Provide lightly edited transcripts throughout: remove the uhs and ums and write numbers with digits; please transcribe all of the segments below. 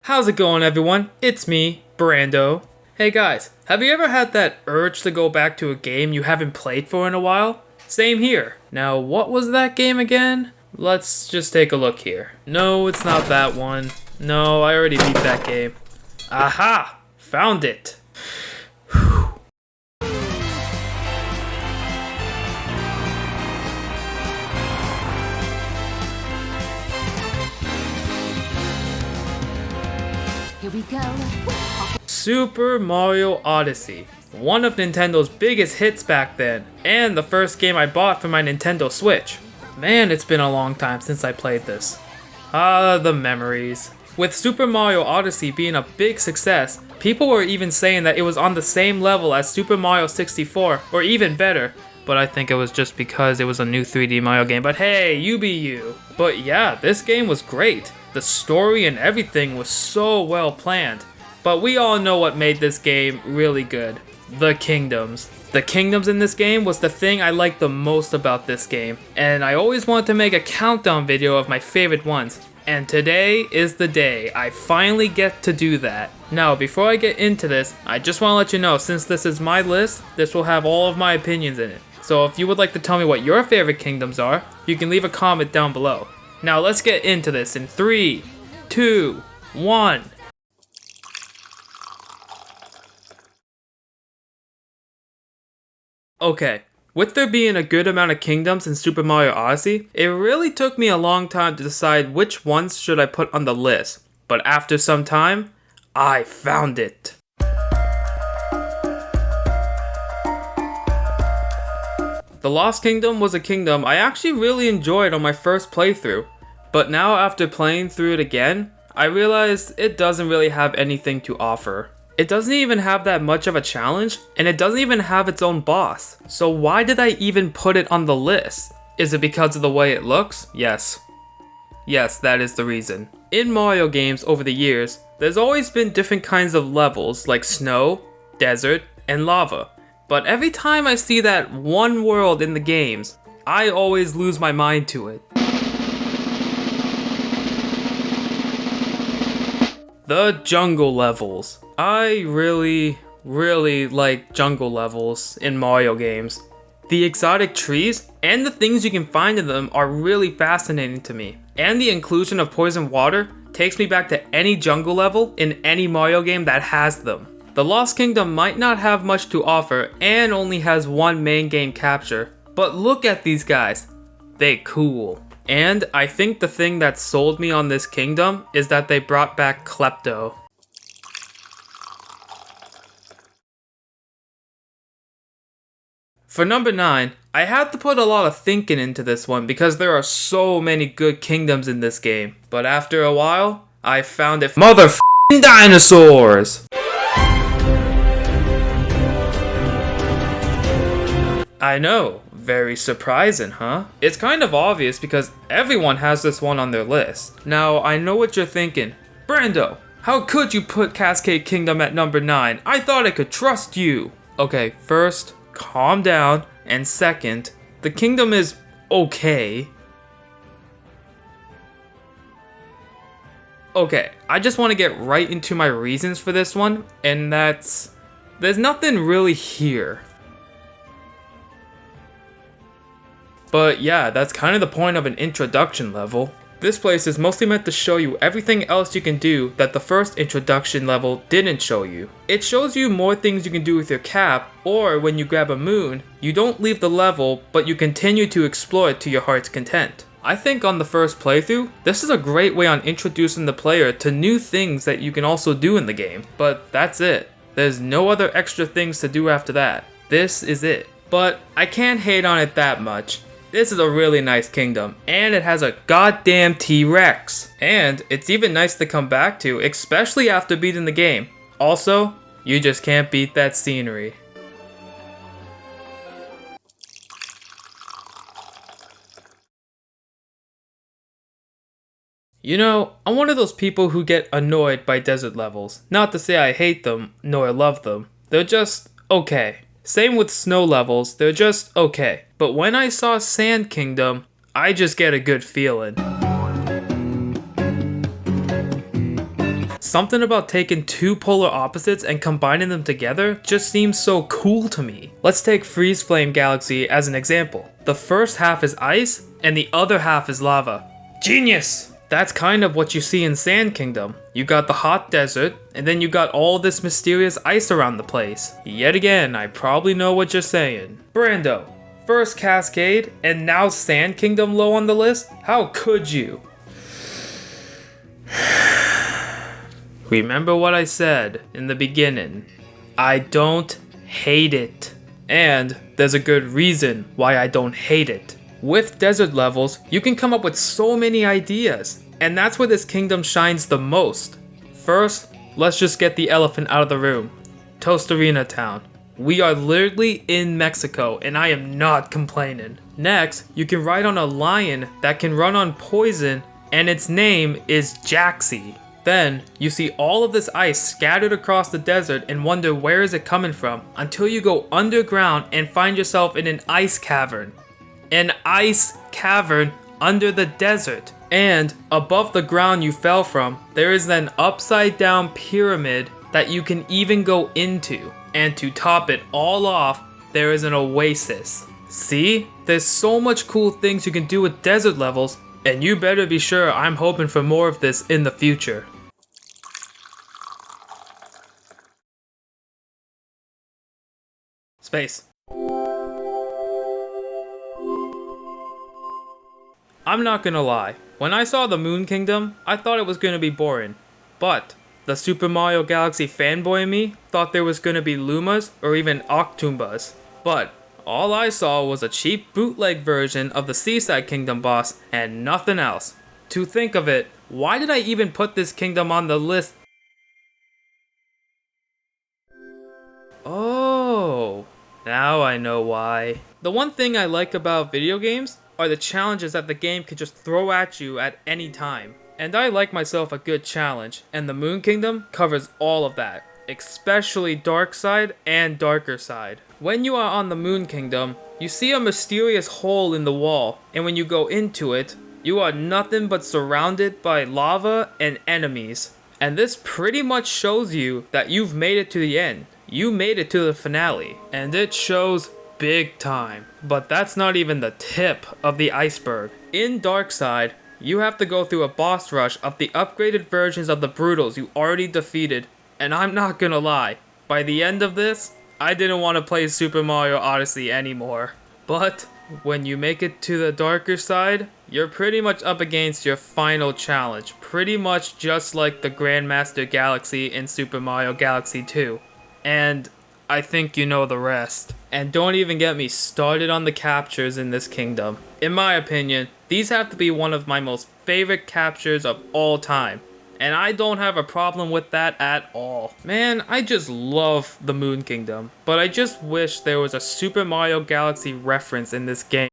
How's it going, everyone? It's me, Brando. Hey guys, have you ever had that urge to go back to a game you haven't played for in a while? Same here. Now, what was that game again? Let's just take a look here. No, it's not that one. No, I already beat that game. Aha! Found it! Here we go. Super Mario Odyssey. One of Nintendo's biggest hits back then, and the first game I bought for my Nintendo Switch. Man, it's been a long time since I played this. Ah, the memories. With Super Mario Odyssey being a big success, people were even saying that it was on the same level as Super Mario 64, or even better. But I think it was just because it was a new 3D Mario game, but hey, you be you. But yeah, this game was great. The story and everything was so well planned. But we all know what made this game really good. The kingdoms. The kingdoms in this game was the thing I liked the most about this game. And I always wanted to make a countdown video of my favorite ones. And today is the day I finally get to do that. Now, before I get into this, I just want to let you know, since this is my list, this will have all of my opinions in it. So if you would like to tell me what your favorite kingdoms are, you can leave a comment down below. Now let's get into this in 3, 2, 1. Okay, with there being a good amount of kingdoms in Super Mario Odyssey, it really took me a long time to decide which ones should I put on the list. But after some time, I found it. The Lost Kingdom was a kingdom I actually really enjoyed on my first playthrough, but now after playing through it again, I realized it doesn't really have anything to offer. It doesn't even have that much of a challenge, and it doesn't even have its own boss. So why did I even put it on the list? Is it because of the way it looks? Yes. Yes, that is the reason. In Mario games over the years, there's always been different kinds of levels like snow, desert, and lava. But every time I see that one world in the games, I always lose my mind to it. The jungle levels. I really like jungle levels in Mario games. The exotic trees and the things you can find in them are really fascinating to me. And the inclusion of poison water takes me back to any jungle level in any Mario game that has them. The Lost Kingdom might not have much to offer and only has one main game capture, but look at these guys. They cool. And I think the thing that sold me on this kingdom is that they brought back Klepto. For number 9, I had to put a lot of thinking into this one because there are so many good kingdoms in this game. But after a while, I found it. Motherf***ing dinosaurs! I know, very surprising, huh? It's kind of obvious because everyone has this one on their list. Now, I know what you're thinking. Brando, how could you put Cascade Kingdom at number 9? I thought I could trust you. Okay, first, calm down, and second, the kingdom is okay. Okay, I just want to get right into my reasons for this one, and that's... there's nothing really here. But yeah, that's kind of the point of an introduction level. This place is mostly meant to show you everything else you can do that the first introduction level didn't show you. It shows you more things you can do with your cap, or when you grab a moon, you don't leave the level, but you continue to explore it to your heart's content. I think on the first playthrough, this is a great way on introducing the player to new things that you can also do in the game. But that's it. There's no other extra things to do after that. This is it. But I can't hate on it that much. This is a really nice kingdom, and it has a goddamn T-Rex. And it's even nice to come back to, especially after beating the game. Also, you just can't beat that scenery. You know, I'm one of those people who get annoyed by desert levels. Not to say I hate them, nor love them. They're just okay. Same with snow levels, they're just okay. But when I saw Sand Kingdom, I just get a good feeling. Something about taking two polar opposites and combining them together just seems so cool to me. Let's take Freeze Flame Galaxy as an example. The first half is ice, and the other half is lava. Genius! That's kind of what you see in Sand Kingdom. You got the hot desert, and then you got all this mysterious ice around the place. Yet again, I probably know what you're saying. Brando, first Cascade, and now Sand Kingdom low on the list? How could you? Remember what I said in the beginning. I don't hate it. And there's a good reason why I don't hate it. With desert levels, you can come up with so many ideas, and that's where this kingdom shines the most. First, let's just get the elephant out of the room. Tostarena Town. We are literally in Mexico, and I am not complaining. Next, you can ride on a lion that can run on poison, and its name is Jaxi. Then, you see all of this ice scattered across the desert and wonder where is it coming from, until you go underground and find yourself in an ice cavern. An ice cavern under the desert. And above the ground you fell from, there is an upside down pyramid that you can even go into. And to top it all off, there is an oasis. See? There's so much cool things you can do with desert levels, and you better be sure I'm hoping for more of this in the future. Space. I'm not gonna lie, when I saw the Moon Kingdom, I thought it was gonna be boring. But the Super Mario Galaxy fanboy in me thought there was gonna be Lumas or even Octoombas. But all I saw was a cheap bootleg version of the Seaside Kingdom boss and nothing else. To think of it, why did I even put this kingdom on the list? Oh, now I know why. The one thing I like about video games are the challenges that the game can just throw at you at any time. And I like myself a good challenge, and the Moon Kingdom covers all of that, especially Dark Side and Darker Side. When you are on the Moon Kingdom, you see a mysterious hole in the wall, and when you go into it, you are nothing but surrounded by lava and enemies. And this pretty much shows you that you've made it to the end. You made it to the finale, and it shows big time. But that's not even the tip of the iceberg. In Darkside, you have to go through a boss rush of the upgraded versions of the Brutals you already defeated, and I'm not gonna lie, by the end of this, I didn't want to play Super Mario Odyssey anymore. But when you make it to the darker side, you're pretty much up against your final challenge, pretty much just like the Grandmaster Galaxy in Super Mario Galaxy 2. And I think you know the rest. And don't even get me started on the captures in this kingdom. In my opinion, these have to be one of my most favorite captures of all time. And I don't have a problem with that at all. Man, I just love the Moon Kingdom. But I just wish there was a Super Mario Galaxy reference in this game.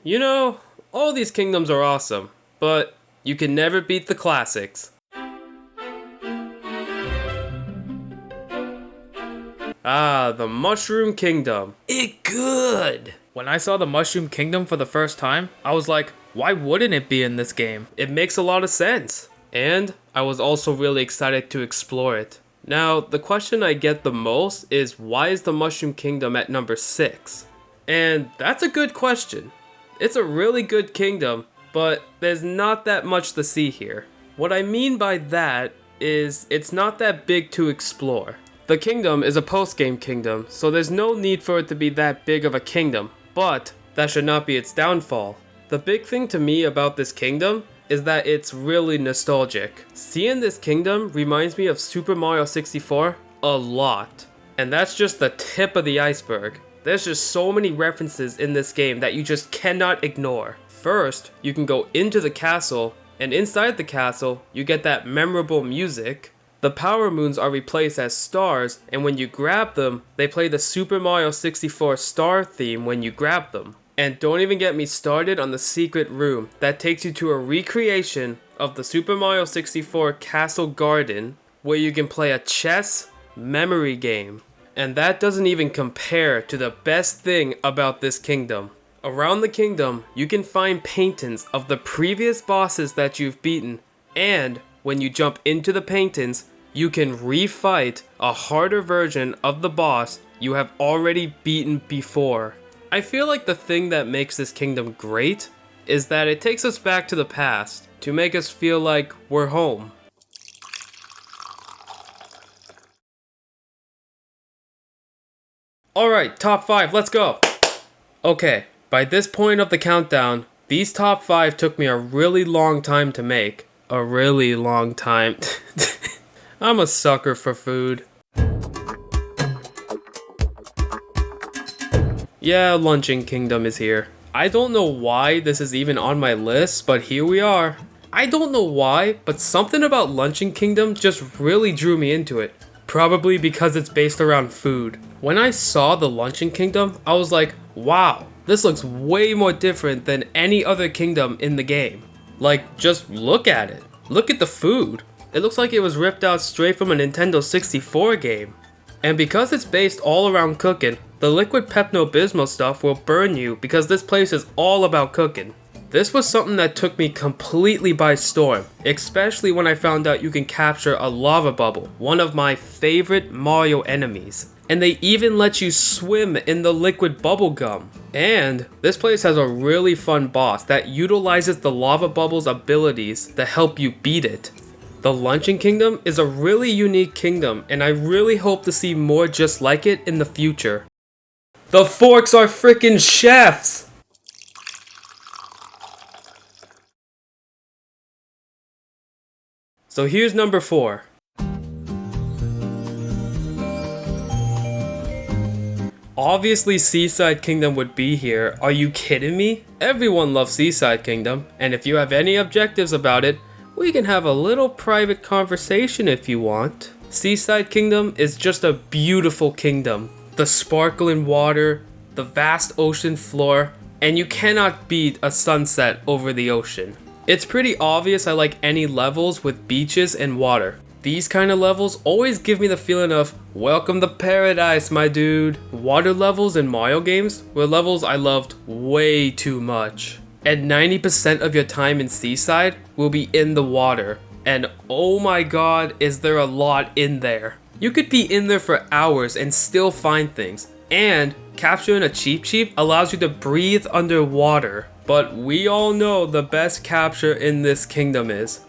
You know, all these kingdoms are awesome, but you can never beat the classics. Ah, the Mushroom Kingdom. It good! When I saw the Mushroom Kingdom for the first time, I was like, why wouldn't it be in this game? It makes a lot of sense. And I was also really excited to explore it. Now, the question I get the most is, why is the Mushroom Kingdom at number 6? And that's a good question. It's a really good kingdom, but there's not that much to see here. What I mean by that is, it's not that big to explore. The kingdom is a post-game kingdom, so there's no need for it to be that big of a kingdom, but that should not be its downfall. The big thing to me about this kingdom is that it's really nostalgic. Seeing this kingdom reminds me of Super Mario 64 a lot. And that's just the tip of the iceberg. There's just so many references in this game that you just cannot ignore. First, you can go into the castle, and inside the castle, you get that memorable music. The power moons are replaced as stars, and when you grab them, they play the Super Mario 64 star theme when you grab them. And don't even get me started on the secret room that takes you to a recreation of the Super Mario 64 castle garden where you can play a chess memory game. And that doesn't even compare to the best thing about this kingdom. Around the kingdom, you can find paintings of the previous bosses that you've beaten, and when you jump into the paintings, you can refight a harder version of the boss you have already beaten before. I feel like the thing that makes this kingdom great is that it takes us back to the past to make us feel like we're home. Alright, top 5, let's go! Okay, by this point of the countdown, these top 5 took me a really long time to make. A really long time. I'm a sucker for food. Yeah, Luncheon Kingdom is here. I don't know why this is even on my list, but here we are. I don't know why, but something about Luncheon Kingdom just really drew me into it. Probably because it's based around food. When I saw the Luncheon Kingdom, I was like, wow, this looks way more different than any other kingdom in the game. Like, just look at it. Look at the food. It looks like it was ripped out straight from a Nintendo 64 game. And because it's based all around cooking, the liquid Pepto-Bismol stuff will burn you because this place is all about cooking. This was something that took me completely by storm, especially when I found out you can capture a lava bubble, one of my favorite Mario enemies. And they even let you swim in the liquid bubble gum. And this place has a really fun boss that utilizes the lava bubble's abilities to help you beat it. The Luncheon Kingdom is a really unique kingdom, and I really hope to see more just like it in the future. The forks are freaking chefs! So here's number 4. Obviously Seaside Kingdom would be here, are you kidding me? Everyone loves Seaside Kingdom, and if you have any objectives about it, we can have a little private conversation if you want. Seaside Kingdom is just a beautiful kingdom. The sparkling water, the vast ocean floor, and you cannot beat a sunset over the ocean. It's pretty obvious I like any levels with beaches and water. These kind of levels always give me the feeling of, welcome to paradise, my dude. Water levels in Mario games were levels I loved way too much. And 90% of your time in Seaside will be in the water. And oh my god, is there a lot in there. You could be in there for hours and still find things. And capturing a Cheep Cheep allows you to breathe underwater. But we all know the best capture in this kingdom is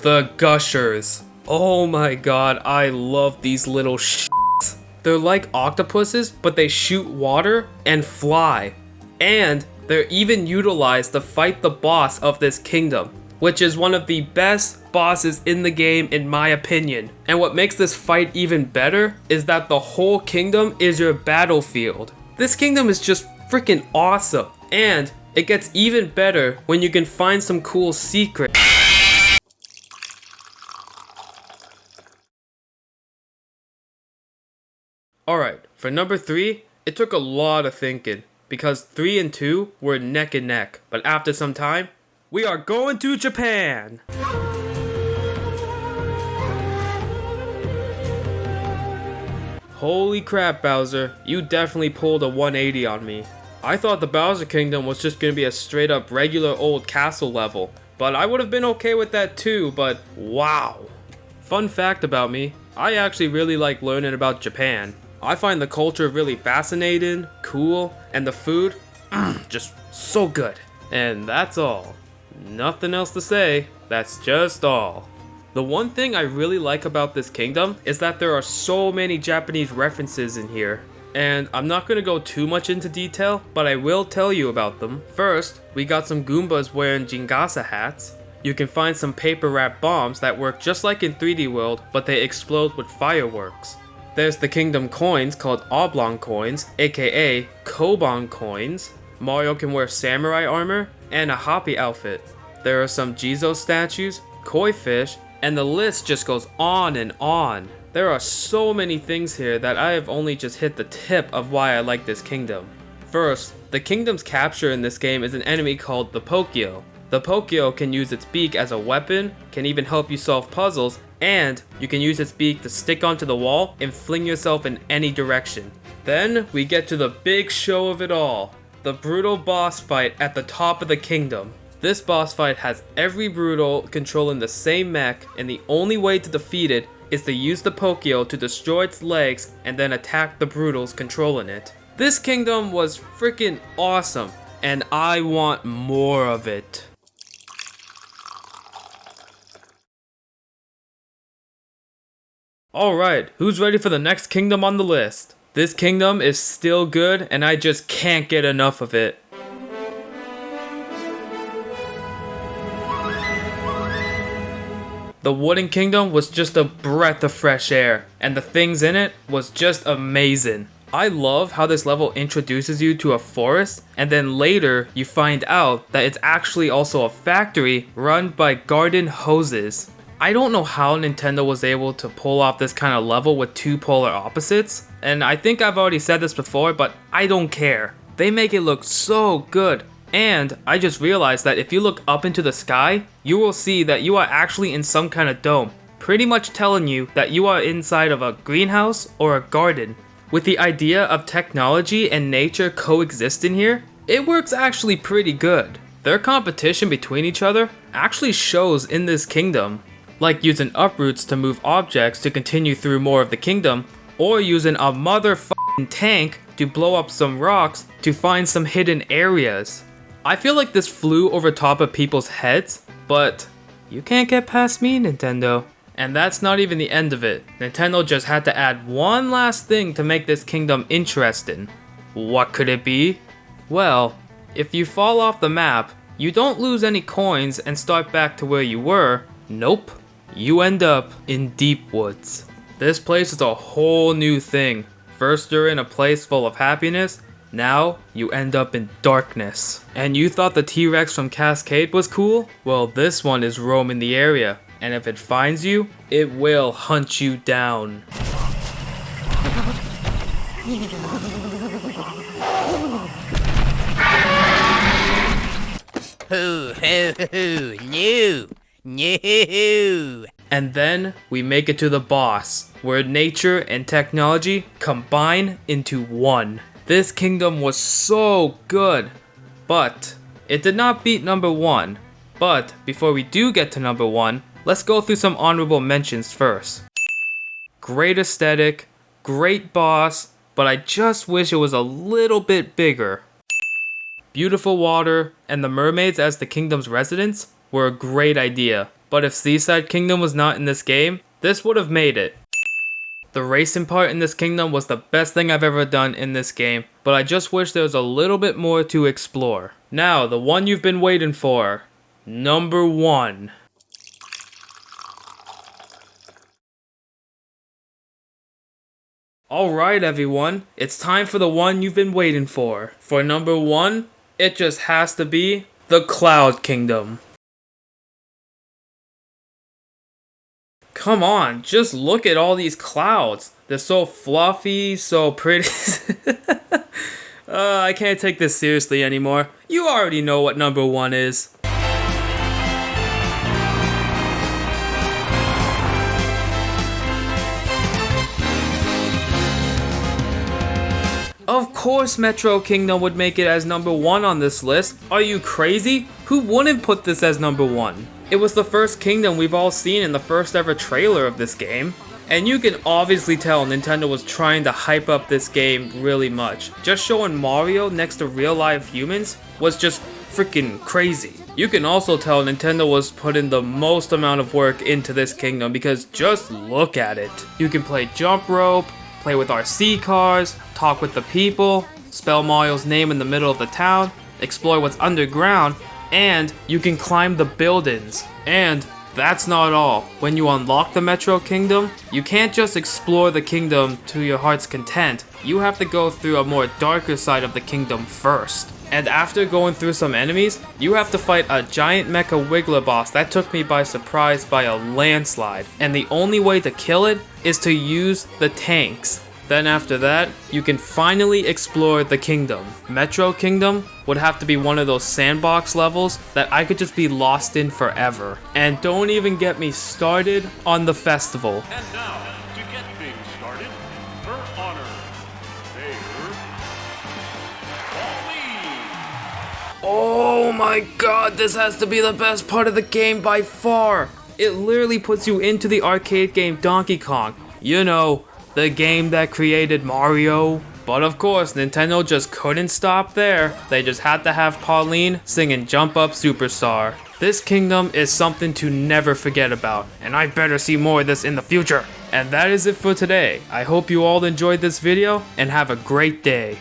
the Gushers. Oh my god, I love these little shits. They're like octopuses, but they shoot water and fly. And they're even utilized to fight the boss of this kingdom, which is one of the best bosses in the game in my opinion. And what makes this fight even better is that the whole kingdom is your battlefield. This kingdom is just freaking awesome. And it gets even better when you can find some cool secrets. Alright, for number 3, it took a lot of thinking, because 3 and 2 were neck and neck, but after some time, we are going to Japan! Holy crap, Bowser, you definitely pulled a 180 on me. I thought the Bowser Kingdom was just gonna be a straight up regular old castle level, but I would have been okay with that too, but wow. Fun fact about me, I actually really like learning about Japan. I find the culture really fascinating, cool, and the food, just so good. And that's all. Nothing else to say, that's just all. The one thing I really like about this kingdom is that there are so many Japanese references in here. And I'm not going to go too much into detail, but I will tell you about them. First, we got some Goombas wearing Jingasa hats. You can find some paper wrap bombs that work just like in 3D World, but they explode with fireworks. There's the kingdom coins called oblong coins, aka Koban coins. Mario can wear samurai armor and a Hoppy outfit. There are some Jizo statues, koi fish, and the list just goes on and on. There are so many things here that I have only just hit the tip of why I like this kingdom. First, the kingdom's capture in this game is an enemy called the Pokio. The Pokio can use its beak as a weapon, can even help you solve puzzles, and you can use its beak to stick onto the wall and fling yourself in any direction. Then we get to the big show of it all, the brutal boss fight at the top of the kingdom. This boss fight has every brutal controlling the same mech, and the only way to defeat it is to use the Pokeo to destroy its legs and then attack the brutals controlling it. This kingdom was freaking awesome, and I want more of it. Alright, who's ready for the next kingdom on the list? This kingdom is still good, and I just can't get enough of it. The Wooden Kingdom was just a breath of fresh air, and the things in it was just amazing. I love how this level introduces you to a forest, and then later you find out that it's actually also a factory run by garden hoses. I don't know how Nintendo was able to pull off this kind of level with two polar opposites, and I think I've already said this before, but I don't care. They make it look so good, and I just realized that if you look up into the sky, you will see that you are actually in some kind of dome, pretty much telling you that you are inside of a greenhouse or a garden. With the idea of technology and nature coexisting here, it works actually pretty good. Their competition between each other actually shows in this kingdom, like using uproots to move objects to continue through more of the kingdom, or using a motherfucking tank to blow up some rocks to find some hidden areas. I feel like this flew over top of people's heads, but you can't get past me, Nintendo. And that's not even the end of it. Nintendo just had to add one last thing to make this kingdom interesting. What could it be? Well, if you fall off the map, you don't lose any coins and start back to where you were. Nope. You end up in deep woods. This place is a whole new thing. First you're in a place full of happiness, now you end up in darkness. And you thought the T-Rex from Cascade was cool? Well, this one is roaming the area, and if it finds you, it will hunt you down. No. And then we make it to the boss, where nature and technology combine into one. This kingdom was so good, but it did not beat number 1. But before we do get to number 1, let's go through some honorable mentions first. Great aesthetic, great boss, but I just wish it was a little bit bigger. Beautiful water, and the mermaids as the kingdom's residents were a great idea. But if Seaside Kingdom was not in this game, this would have made it. The racing part in this kingdom was the best thing I've ever done in this game, but I just wish there was a little bit more to explore. Now, the one you've been waiting for. Number 1. Alright everyone, it's time for the one you've been waiting for. For number 1, it just has to be the Cloud Kingdom. Come on, just look at all these clouds. They're so fluffy, so pretty. I can't take this seriously anymore. You already know what number 1 is. Of course Metro Kingdom would make it as number 1 on this list. Are you crazy? Who wouldn't put this as number 1? It was the first kingdom we've all seen in the first ever trailer of this game. And you can obviously tell Nintendo was trying to hype up this game really much. Just showing Mario next to real life humans was just freaking crazy. You can also tell Nintendo was putting the most amount of work into this kingdom because just look at it. You can play jump rope, play with RC cars, talk with the people, spell Mario's name in the middle of the town, explore what's underground, and you can climb the buildings. And that's not all. When you unlock the Metro Kingdom, you can't just explore the kingdom to your heart's content. You have to go through a more darker side of the kingdom first. And after going through some enemies, you have to fight a giant mecha wiggler boss that took me by surprise by a landslide. And the only way to kill it is to use the tanks. Then after that, you can finally explore the kingdom. Metro Kingdom would have to be one of those sandbox levels that I could just be lost in forever. And don't even get me started on the festival. And now, to get things started, for honor, Mayor Pauline. Oh my god, this has to be the best part of the game by far. It literally puts you into the arcade game Donkey Kong. You know, the game that created Mario. But of course, Nintendo just couldn't stop there. They just had to have Pauline singing Jump Up Superstar. This kingdom is something to never forget about, and I better see more of this in the future. And that is it for today. I hope you all enjoyed this video, and have a great day.